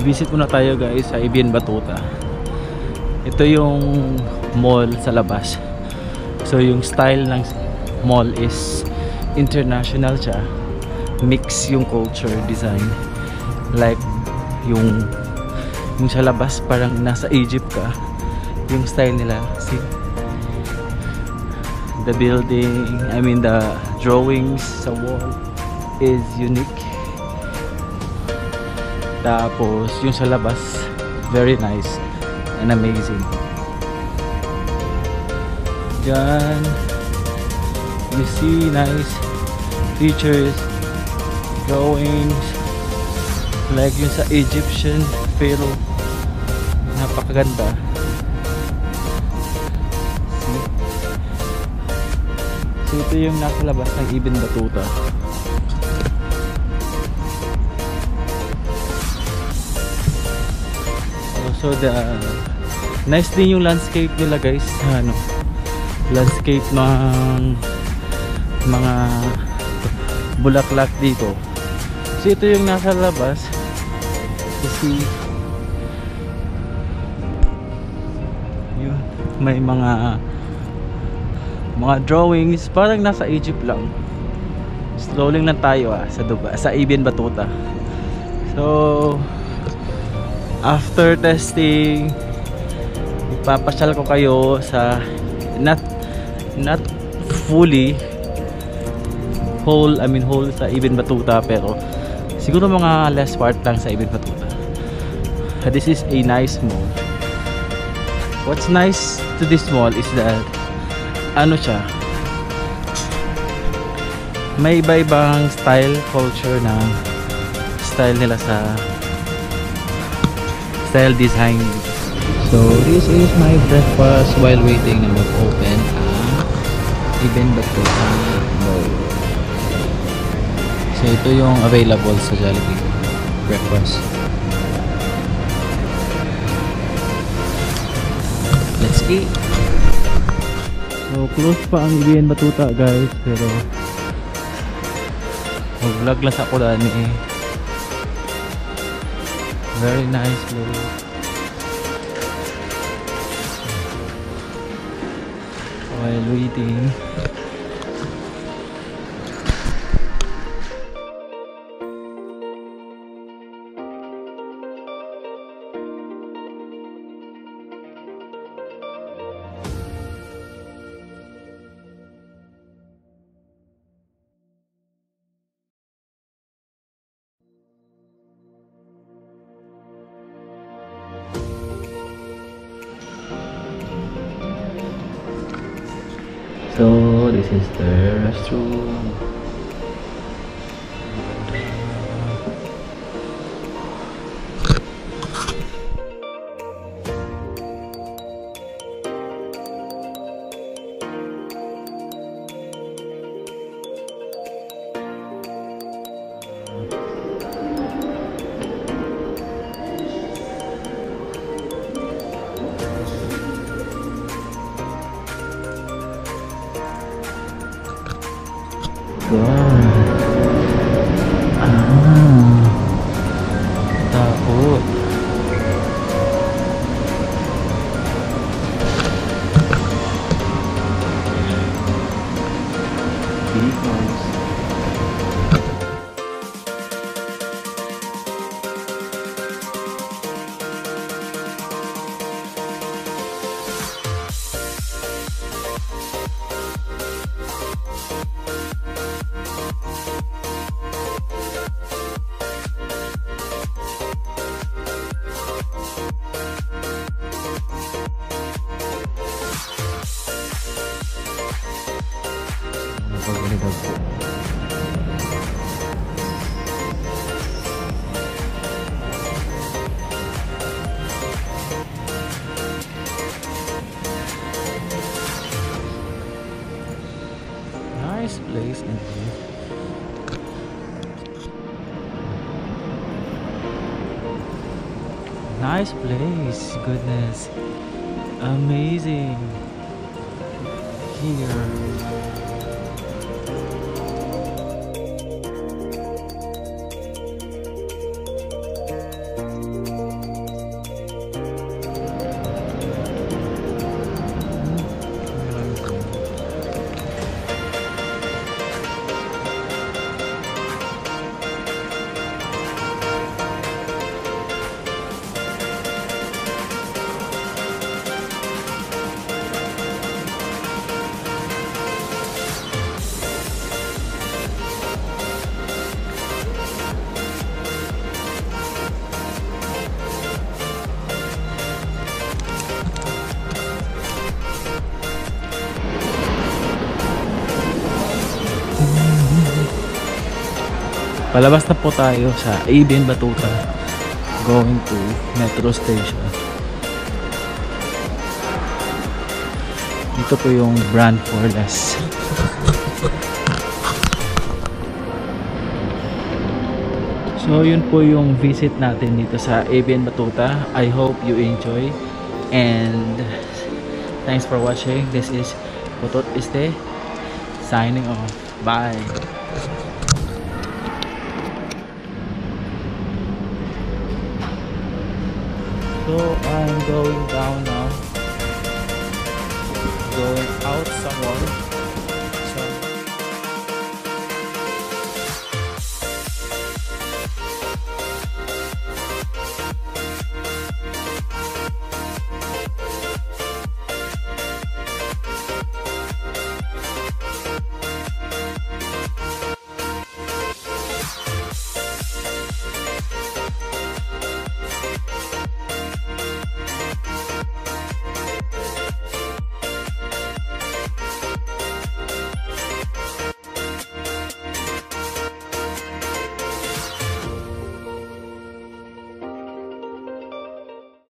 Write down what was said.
Visit muna tayo guys sa Batuta. Ito yung mall sa labas. So yung style ng mall is international siya. Mix yung culture, design. Like yung sa labas parang nasa Egypt ka. Yung style nila. See? The building, I mean the drawings sa wall is unique. Tapos yung sa labas, very nice and amazing. Diyan, you see nice features, drawings, like yung sa Egyptian pharaoh. Napakaganda. See? So ito yung nasa labas ng Batuta. So nice din yung landscape nila guys. Landscape ng mga bulaklak dito. So ito yung nasa labas. Kasi yun, may mga drawings parang nasa Egypt lang. Strolling lang tayo sa Dubai, sa Batuta. So after testing, ipapasyal ko kayo sa not fully whole sa Batuta, pero siguro mga less part lang sa Batuta. This is a nice mall. What's nice to this mall is that siya, may iba-ibang style, culture na style nila sa style design. So this is my breakfast while waiting na mag-open ang Batuta Mall. So ito yung available sa Jollibee breakfast. Let's eat. So close pa ang Batuta guys, pero mag-vlog lang sa ako dani eh. Very nice place. While waiting, so this is the restroom. Takot. Nice place indeed. Nice place, goodness, amazing here. Palabas na po tayo sa ABN Batuta going to metro station. Dito po yung brand for less. So yun po yung visit natin dito sa ABN Batuta. I hope you enjoy and thanks for watching. This is POTOT ESTI signing off. Bye. So I'm going down now, going out somewhere.